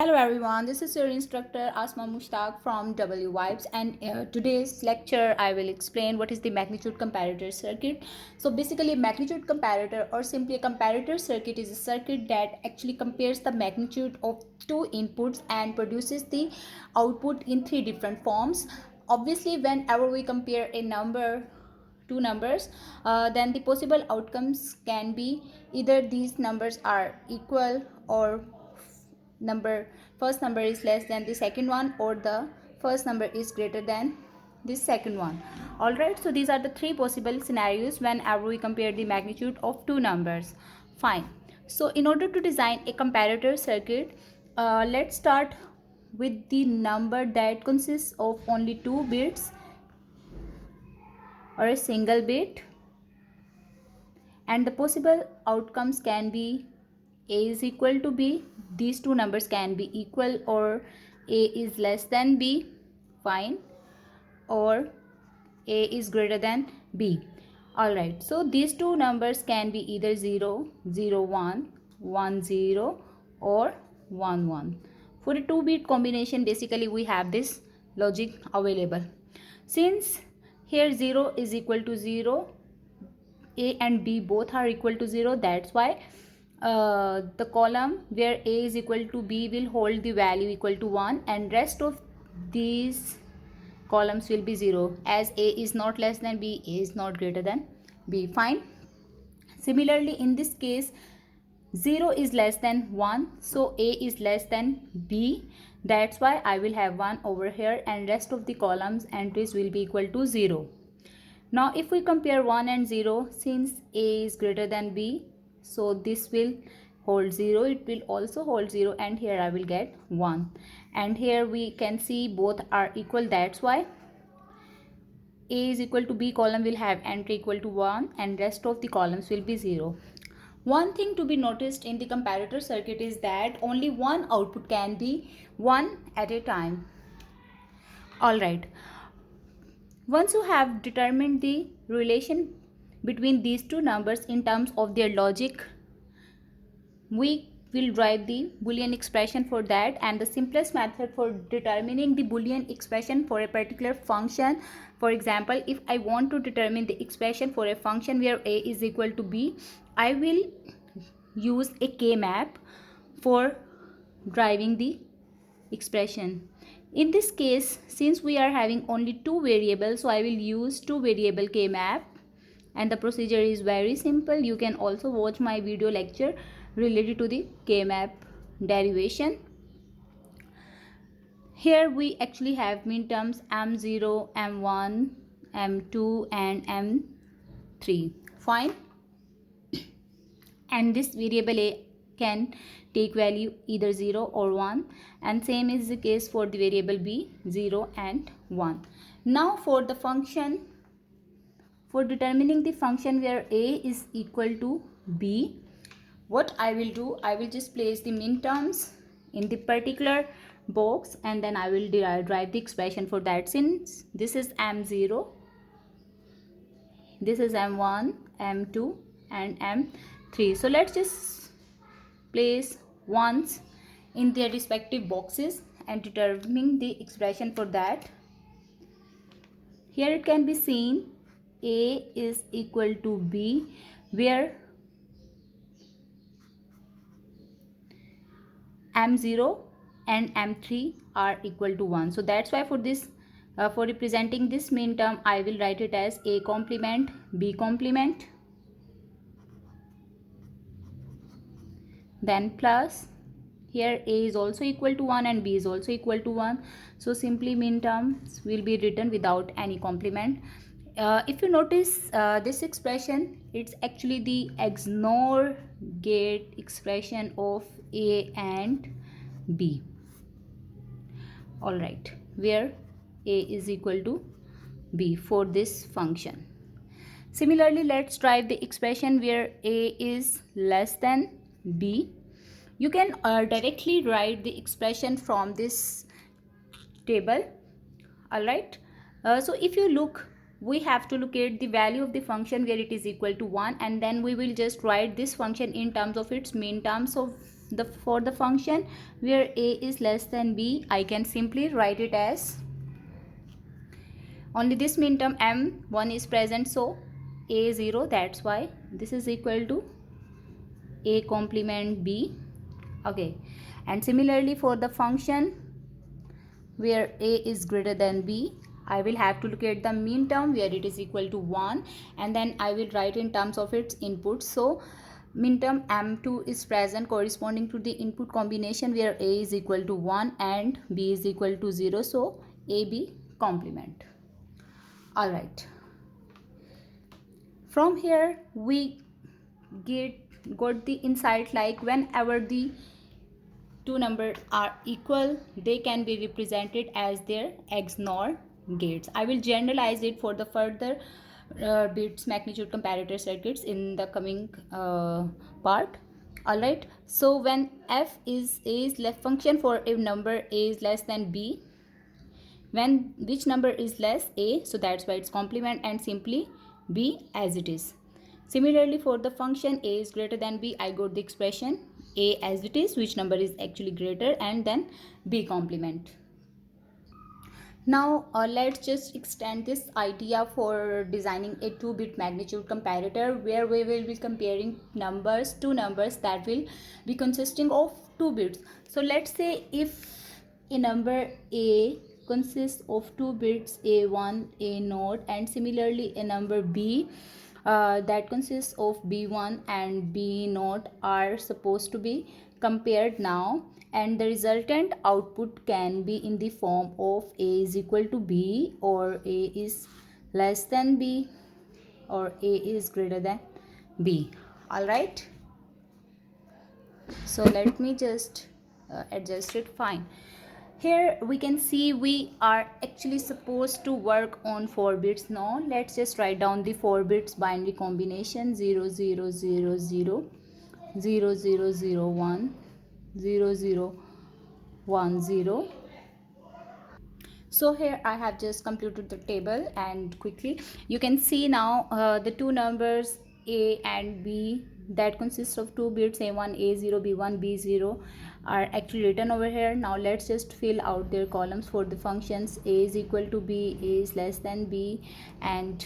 Hello everyone, this is your instructor Asma Mushtaq from EEVIBES, and today's lecture I will explain what is the magnitude comparator circuit. So basically a magnitude comparator, or simply a comparator circuit, is a circuit that actually compares the magnitude of two inputs and produces the output in three different forms. Obviously, whenever we compare two numbers, then the possible outcomes can be either these numbers are equal, or number first number is less than the second one, or the first number is greater than this second one. All right, so these are the three possible scenarios whenever we compare the magnitude of two numbers. Fine. So in order to design a comparator circuit, let's start with the number that consists of only two bits or a single bit, and the possible outcomes can be a is equal to b. These two numbers can be equal, or a is less than b, fine, or a is greater than b. All right, so these two numbers can be either 0, 0, 1, 1, 0, or 1, 1. For a 2-bit combination, basically we have this logic available. Since here 0 is equal to 0, a and b both are equal to 0, that's why the column where a is equal to b will hold the value equal to 1, and rest of these columns will be 0, as a is not less than b, a is not greater than b. Fine. Similarly, in this case 0 is less than 1, so a is less than b, that's why I will have 1 over here, and rest of the columns entries will be equal to 0. Now if we compare 1 and 0, since a is greater than b, so this will hold 0, it will also hold 0, and here I will get 1. And here we can see both are equal, that's why a is equal to b column will have entry equal to 1, and rest of the columns will be 0. One thing to be noticed in the comparator circuit is that only one output can be 1 at a time. Alright. Once you have determined the relation between these two numbers in terms of their logic, we will derive the Boolean expression for that. And the simplest method for determining the Boolean expression for a particular function, for example, if I want to determine the expression for a function where a is equal to b, I will use a k-map for driving the expression. In this case, since we are having only two variables, so I will use two variable k-map, and the procedure is very simple. You can also watch my video lecture related to the k-map derivation. Here we actually have minterms m0, m1, m2 and m3. Fine. And this variable a can take value either 0 or 1, and same is the case for the variable b, 0 and 1. Now for the function, for determining the function where a is equal to b, what I will do, I will just place the minterms in the particular box, and then I will derive the expression for that. Since this is m0, this is m1, m2 and m3, so let's just place ones in their respective boxes and determining the expression for that. Here it can be seen a is equal to b, where m0 and m3 are equal to 1. So that's why for this for representing this minterm, I will write it as a complement, b complement, then plus, here a is also equal to 1 and b is also equal to 1, so simply minterms will be written without any complement. If you notice this expression, it's actually the XNOR gate expression of a and b. Alright, where a is equal to b for this function. Similarly, let's try the expression where a is less than b. You can directly write the expression from this table. Alright, so if you look, we have to locate the value of the function where it is equal to 1, and then we will just write this function in terms of its min terms. So for the function where a is less than b, I can simply write it as only this minterm m1 is present, so a 0, that's why this is equal to a complement b. Okay, and similarly for the function where a is greater than b, I will have to look at the mean term where it is equal to 1, and then I will write in terms of its input. So mean term m2 is present corresponding to the input combination where a is equal to 1 and b is equal to 0, so ab complement. All right, from here we got the insight like whenever the two numbers are equal, they can be represented as their XNOR gates. I will generalize it for the further bits magnitude comparator circuits in the coming part. All right, so when f is a is left function for a number a is less than b, when which number is less a, so that's why it's complement, and simply b as it is. Similarly for the function a is greater than b, I got the expression a as it is, which number is actually greater, and then b complement. Now let's just extend this idea for designing a 2-bit magnitude comparator where we will be comparing two numbers that will be consisting of 2 bits. So let's say if a number a consists of 2 bits a1 a0, and similarly a number b that consists of b1 and b0 are supposed to be compared now, and the resultant output can be in the form of a is equal to b, or a is less than b, or a is greater than b. All right, so let me just adjust it. Fine, here we can see we are actually supposed to work on 4 bits. Now let's just write down the 4 bits binary combination 0 0 0 0 0 0 0 1 0 0 1 0. So here I have just computed the table, and quickly you can see now the two numbers a and b that consists of 2 bits a1 a0 b1 b0 are actually written over here. Now let's just fill out their columns for the functions. A is equal to b, a is less than b, and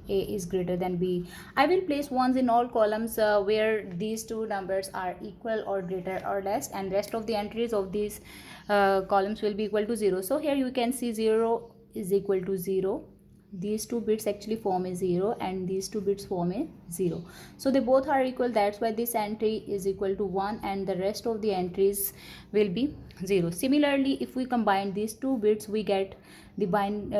a is greater than b. I will place ones in all columns where these two numbers are equal or greater or less, and rest of the entries of these columns will be equal to 0. So here you can see 0 is equal to 0. These two bits actually form a 0, and these two bits form a 0, so they both are equal. That's why this entry is equal to 1, and the rest of the entries will be 0. Similarly, if we combine these two bits, we get the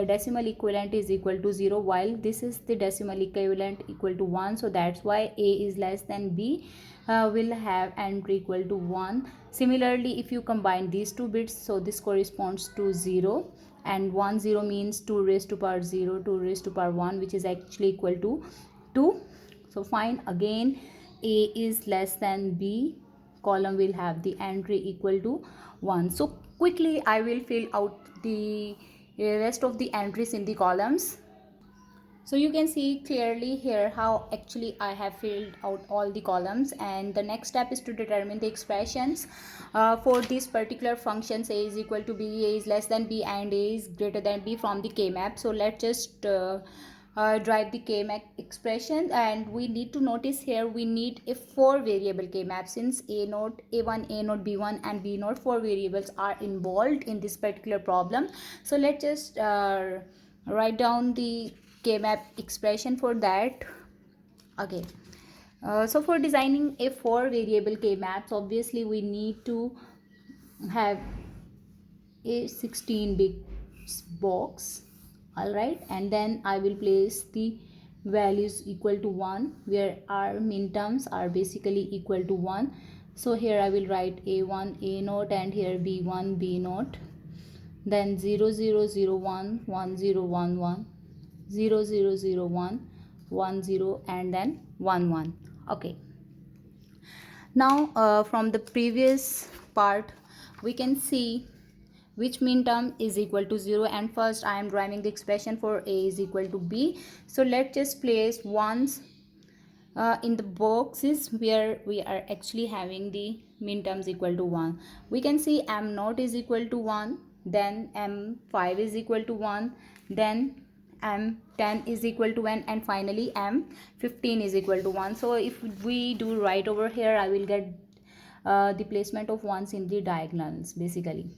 decimal equivalent is equal to 0, while this is the decimal equivalent equal to 1, so that's why a is less than b will have entry equal to 1. Similarly, if you combine these two bits, so this corresponds to 0, and 1 0 means 2 raised to power 0 2 raised to power 1, which is actually equal to 2. So fine, again a is less than b, column will have the entry equal to 1. So quickly I will fill out the rest of the entries in the columns. So you can see clearly here how actually I have filled out all the columns, and the next step is to determine the expressions for these particular functions. A is equal to b, a is less than b, and a is greater than b from the k-map. So let's just drive the k-map expression, and we need to notice here we need a 4 variable k-map, since a0 a1 a0 b1 and b0 4 variables are involved in this particular problem. So let's just write down the k-map expression for that. Okay, so for designing a 4 variable k-maps, obviously we need to have a 16 bits box. All right, and then I will place the values equal to 1 where our minterms are basically equal to 1. So here I will write a1 a0, and here b1 b0, then 0 0 0 1 1 0 1 1 0 0 0 1 1 0, and then 1 1. Okay, now from the previous part we can see which mean term is equal to 0, and first I am driving the expression for a is equal to b. So let's just place ones in the boxes where we are actually having the minterms equal to 1, we can see m naught is equal to 1, then m5 is equal to 1, then m10 is equal to 1, and finally m15 is equal to 1. So if we do right over here, I will get the placement of ones in the diagonals basically.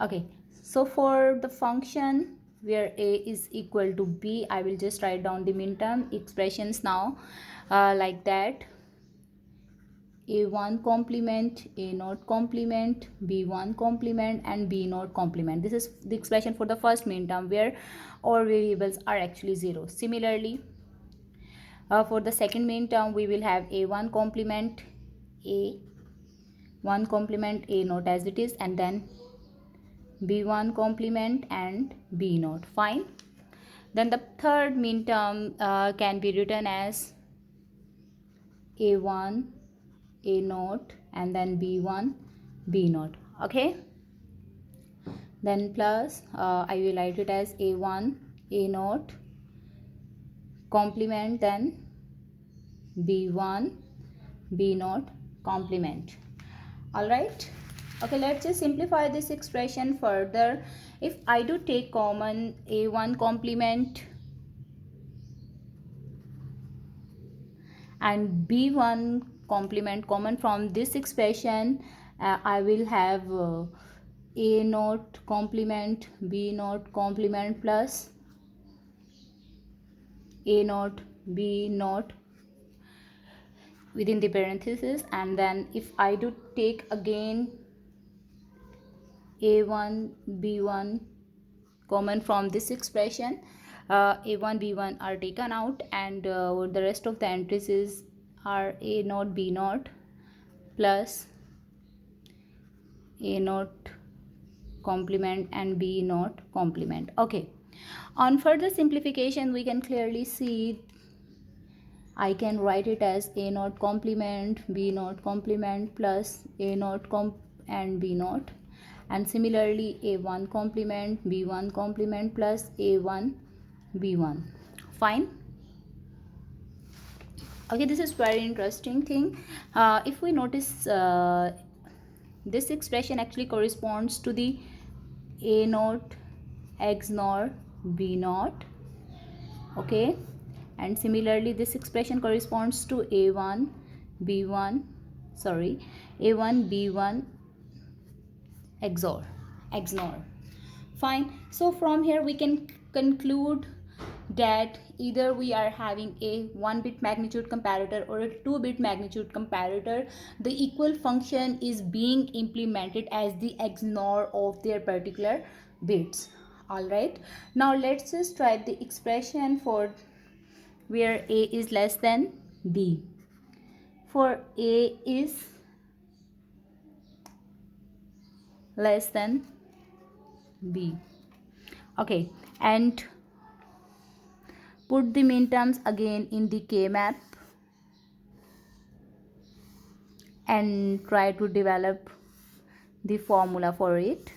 Okay, so for the function where a is equal to b, I will just write down the minterm expressions now, like that: a1 complement, a naught complement, b1 complement, and b naught complement. This is the expression for the first minterm where all variables are actually 0. Similarly, for the second minterm, we will have a1 complement, a1 complement, a naught as it is, and then b1 complement and b naught. Fine. Then the third minterm can be written as a1 a naught and then b1 b naught. Okay, then plus I will write it as a1 a naught complement, then b1 b naught complement. All right. Okay, let's just simplify this expression further. If I do take common a1 complement and b1 complement common from this expression, I will have a naught complement b naught complement plus a naught b naught within the parenthesis. And then if I do take again a1 b1 common from this expression, a1 b1 are taken out, and the rest of the entries are a naught b naught plus a naught complement and b naught complement. Okay, on further simplification we can clearly see I can write it as a naught complement b naught complement plus a naught and b naught, and similarly a1 complement b1 complement plus a1 b1. Fine. Okay, this is very interesting thing. If we notice, this expression actually corresponds to the a naught XNOR b naught. Okay, and similarly this expression corresponds to a1 b1 sorry a1 b1 XOR. Fine. So from here we can conclude that either we are having a 1-bit magnitude comparator or a 2-bit magnitude comparator. The equal function is being implemented as the XNOR of their particular bits. All right, now let's just write the expression for where a is less than b. For a is less than b. Okay, and put the minterms again in the K map and try to develop the formula for it.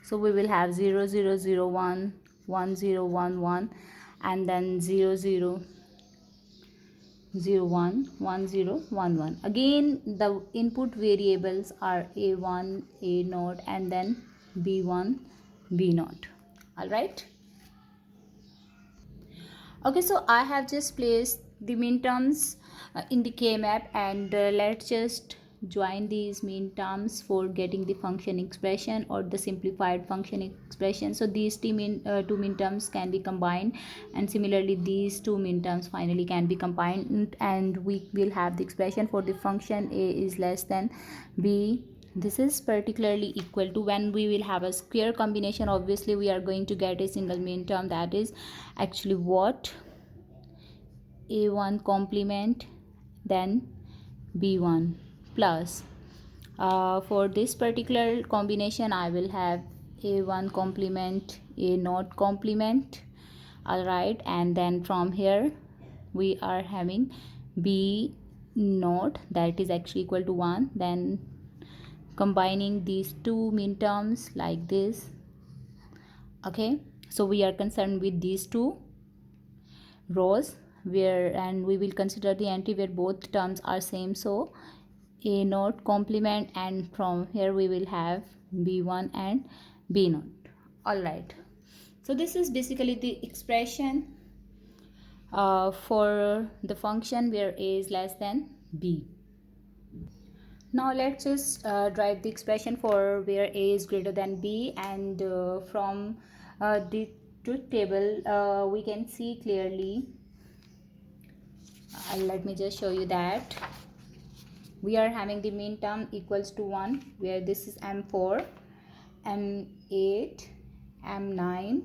So we will have 0 0 0 1 1 0 1 1 and then 0 0 0 1 1 0 1 1. Again the input variables are a1 a naught and then b1 b naught. All right. Okay, so I have just placed the minterms in the K map, and let's just join these minterms for getting the function expression or the simplified function expression. So these two minterms can be combined, and similarly these two minterms finally can be combined, and we will have the expression for the function a is less than b. This is particularly equal to, when we will have a square combination, obviously we are going to get a single minterm, that is actually what a1 complement then b1 plus for this particular combination I will have a1 complement a naught complement. All right, and then from here we are having b naught that is actually equal to 1, then combining these two minterms like this. Okay, so we are concerned with these two rows. and we will consider the entry where both terms are same. So a naught complement, and from here we will have b1 and b naught. All right, so this is basically the expression for the function where a is less than b. Now let's just write the expression for where a is greater than b, and from the truth table we can see clearly. Let me just show you that we are having the mean term equals to 1, where this is m4, m8, m9,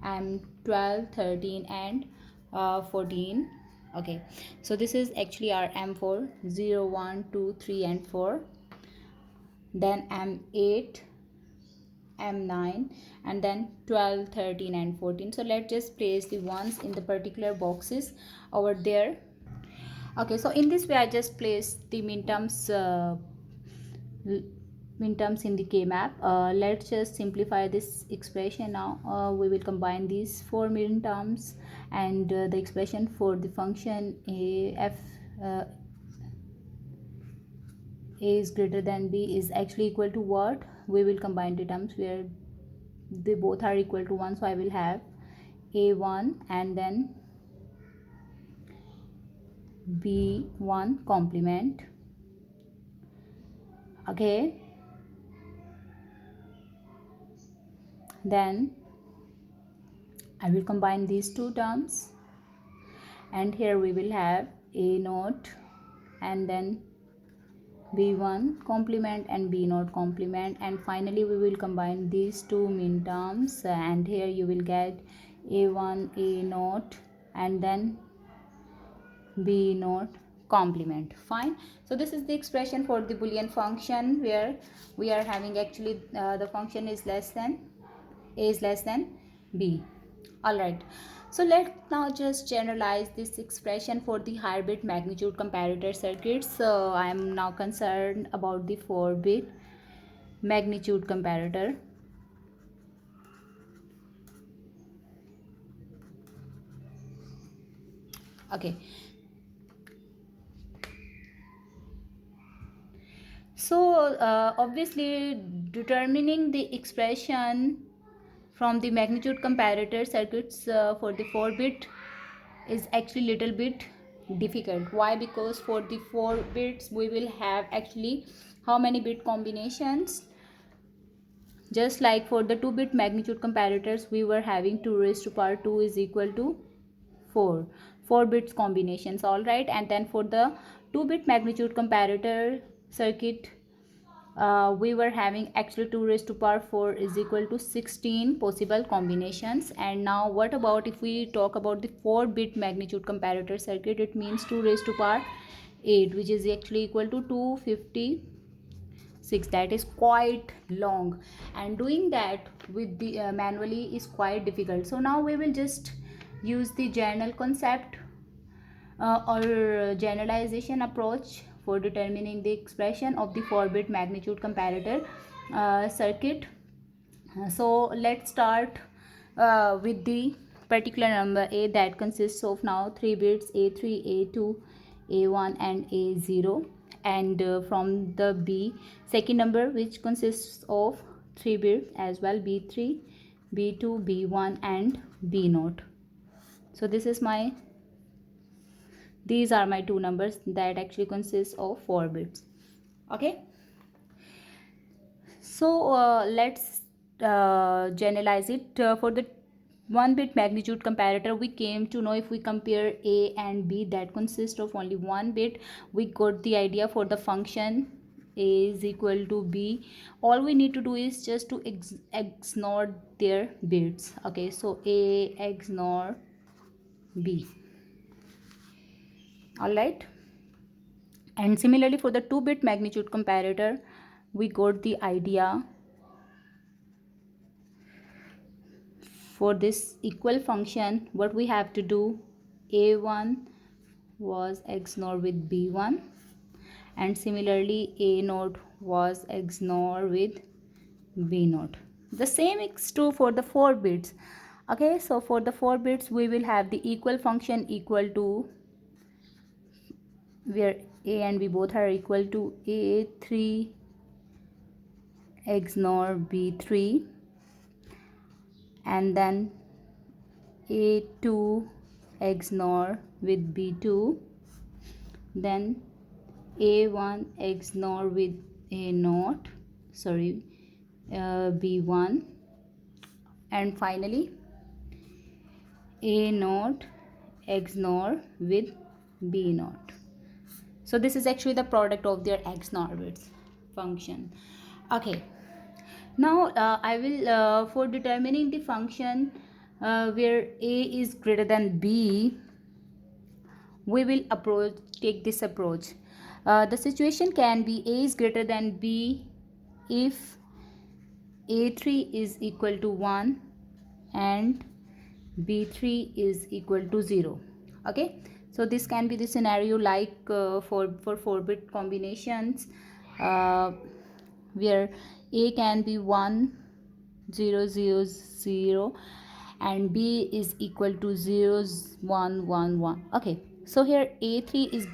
m12, 13 and 14. Okay, so this is actually our m4, 0, 1, 2, 3 and 4, then m8, m9, and then 12, 13 and 14. So let's just place the ones in the particular boxes over there. Okay, so in this way I just place the minterms in the k-map. Let's just simplify this expression now. We will combine these four minterms, and the expression for the function a is greater than b is actually equal to what? We will combine the terms where they both are equal to 1. So I will have a1 and then b1 complement. Okay, then I will combine these two terms, and here we will have a naught and then b1 complement and b naught complement, and finally we will combine these two min terms, and here you will get a1 a naught and then b naught complement. Fine, so this is the expression for the Boolean function where we are having actually the function is less than a is less than b. All right, so let's now just generalize this expression for the higher bit magnitude comparator circuits. So I am now concerned about the 4-bit magnitude comparator. Okay, so obviously determining the expression from the magnitude comparator circuits for the 4-bit is actually little bit difficult. Why? Because for the 4 bits we will have actually how many bit combinations? Just like for the 2-bit magnitude comparators, we were having 2 raised to power 2 is equal to 4 bits combinations. All right, and then for the 2-bit magnitude comparator circuit, we were having actually 2 raised to power 4 is equal to 16 possible combinations. And now what about if we talk about the 4-bit magnitude comparator circuit? It means 2 raised to power 8, which is actually equal to 256. That is quite long, and doing that with the manually is quite difficult. So now we will just use the general concept or generalization approach for determining the expression of the 4-bit magnitude comparator circuit. So let's start with the particular number a that consists of now 3 bits, a3, a2, a1 and a0, and from the b second number which consists of 3 bits as well, b3, b2, b1 and b naught. So these are my two numbers that actually consist of 4 bits. Okay, so let's generalize it for the 1-bit magnitude comparator. We came to know if we compare a and b that consist of only 1 bit, we got the idea for the function a is equal to b. All we need to do is just to XNOR their bits. Okay, so a XNOR b. All right, and similarly for the 2-bit magnitude comparator, we got the idea for this equal function. What we have to do, a1 was XNOR with b1, and similarly a naught was XNOR with b naught. The same is true for the 4 bits. Okay, so for the 4 bits we will have the equal function equal to, where a and b both are equal to, a3 XNOR b3, and then a2 XNOR with b2, then a1 XNOR with a0, sorry, b1, and finally a0 XNOR with b0. So this is actually the product of their XNOR bits function. Okay, now I will for determining the function where a is greater than b, we will take this approach. The situation can be a is greater than b if a3 is equal to 1 and b3 is equal to 0. Okay, so this can be the scenario like for 4-bit combinations where a can be 1 0 0 0 and b is equal to 0 1 1 1. Okay, so here a3 is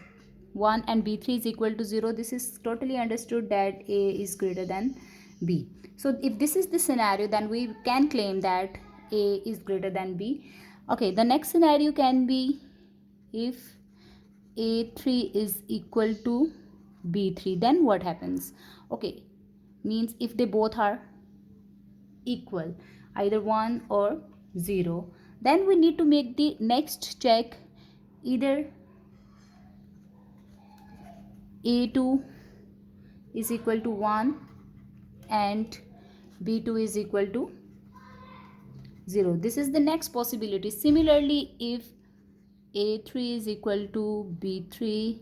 1 and b3 is equal to 0. This is totally understood that a is greater than b. So if this is the scenario, then we can claim that a is greater than b. Okay, the next scenario can be if a3 is equal to b3, then what happens? Okay, means if they both are equal, either 1 or 0, then we need to make the next check, either a2 is equal to 1 and b2 is equal to 0. This is the next possibility. Similarly, if a3 is equal to b3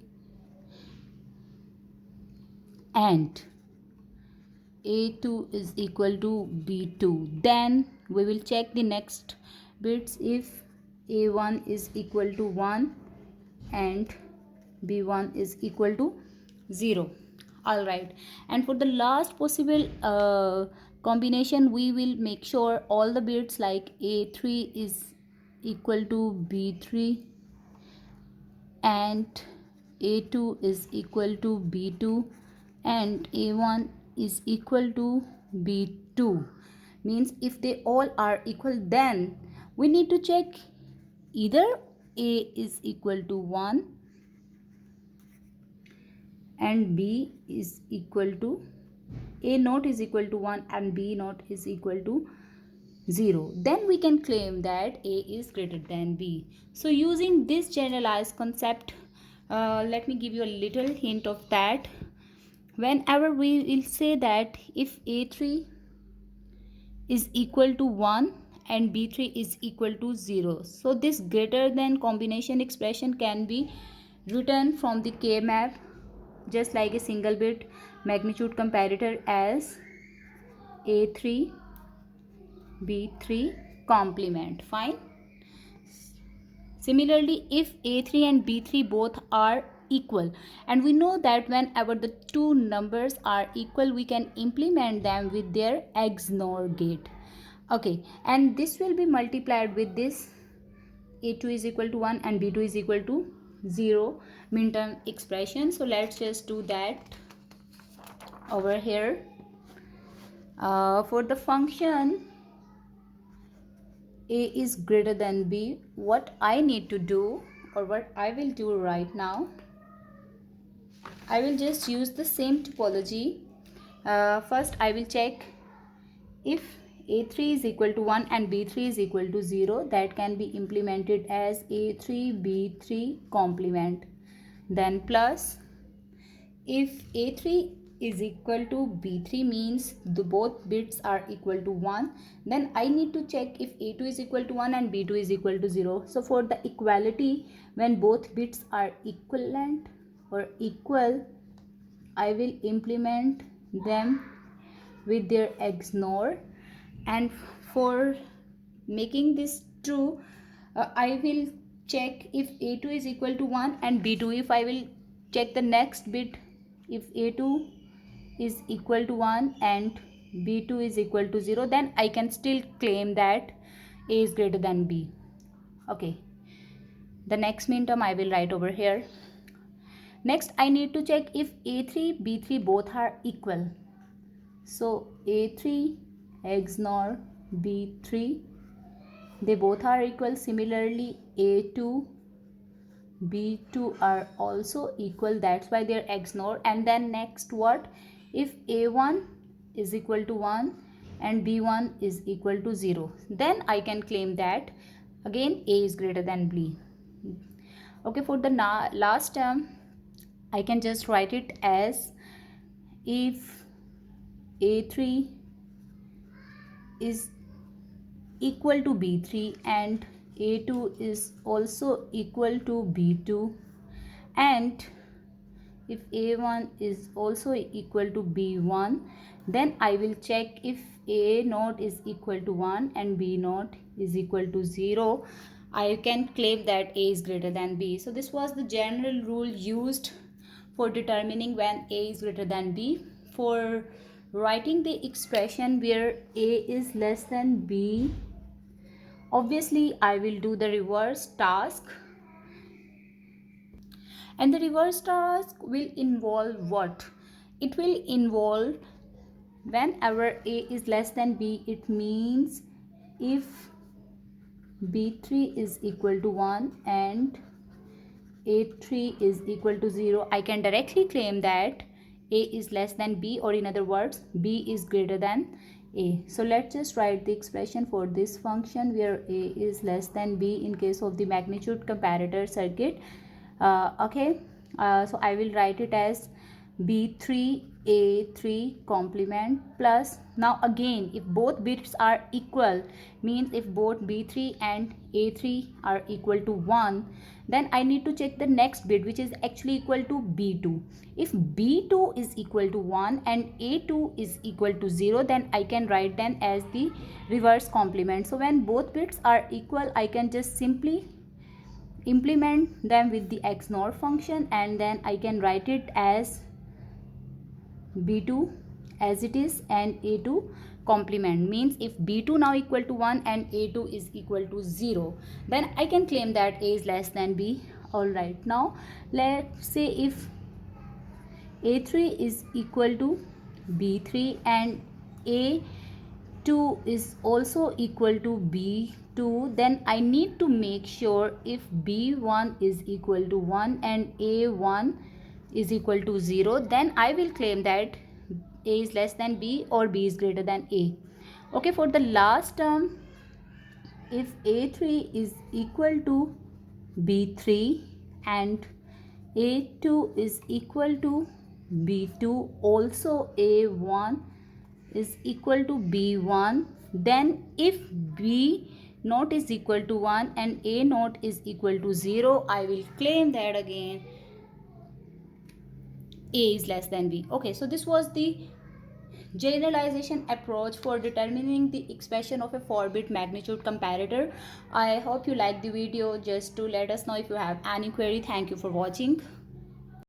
and a2 is equal to b2, then we will check the next bits if a1 is equal to 1 and b1 is equal to 0. All right, and for the last possible combination, we will make sure all the bits like a3 is equal to b3 and a2 is equal to b2 and a1 is equal to b2. Means if they all are equal, then we need to check either a is equal to 1 and b is equal to, a naught is equal to 1 and b naught is equal to 0. Then we can claim that a is greater than b. So using this generalized concept, let me give you a little hint of that. Whenever we will say that if a3 is equal to 1 and b3 is equal to 0, so this greater than combination expression can be written from the K map just like a single bit magnitude comparator as a3 b3 complement. Fine. Similarly, if a3 and b3 both are equal, and we know that whenever the two numbers are equal, we can implement them with their XNOR gate. Okay, and this will be multiplied with this a2 is equal to 1 and b2 is equal to 0 min-term expression. So let's just do that over here. For the function a is greater than b, what I need to do, or what I will do right now, I will just use the same topology. First I will check if a3 is equal to 1 and b3 is equal to 0, that can be implemented as a3 b3 complement. Then plus, if a3 is equal to b3 means the both bits are equal to 1, then I need to check if a2 is equal to 1 and b2 is equal to 0. So for the equality, when both bits are equivalent or equal, I will implement them with their XNOR. And for making this true, I will check if a2 is equal to 1 and b2. If I will check the next bit, if a2 is equal to 1 and b2 is equal to 0, then I can still claim that A is greater than B. Okay, the next minterm I will write over here. Next I need to check if A3 B3 both are equal. So A3 XNOR B3, they both are equal. Similarly A2 B2 are also equal, that's why they're XNOR. And then next what, if A1 is equal to 1 and B1 is equal to 0, then I can claim that again A is greater than B. Okay, for the last term I can just write it as if A3 is equal to B3 and A2 is also equal to B2, and if A1 is also equal to B1, then I will check if A naught is equal to 1 and B naught is equal to 0. I can claim that A is greater than B. So this was the general rule used for determining when A is greater than B. For writing the expression where A is less than B, obviously I will do the reverse task. And the reverse task will involve what? It will involve whenever A is less than B, it means if B3 is equal to 1 and A3 is equal to 0, I can directly claim that A is less than B, or in other words, B is greater than A. So let's just write the expression for this function where A is less than B in case of the magnitude comparator circuit. Okay, so I will write it as B3 A3 complement plus, now again if both bits are equal, means if both B3 and A3 are equal to 1, then I need to check the next bit which is actually equal to B2. If B2 is equal to 1 and A2 is equal to 0, then I can write them as the reverse complement. So when both bits are equal, I can just simply implement them with the XNOR function, and then I can write it as B2 as it is and A2 complement, means if B2 now equal to 1 and A2 is equal to 0, then I can claim that A is less than B. Alright, now let's say if A3 is equal to B3 and A2 is also equal to B2, then I need to make sure if B1 is equal to 1 and A1 is equal to 0, then I will claim that A is less than B or B is greater than A. Okay, for the last term, if A3 is equal to B3 and A2 is equal to B2, also A1 is equal to B1, then if B naught is equal to 1 and A naught is equal to 0, I will claim that again A is less than B. Okay, so this was the generalization approach for determining the expression of a 4-bit magnitude comparator. I hope you liked the video. Just to let us know if you have any query. Thank you for watching.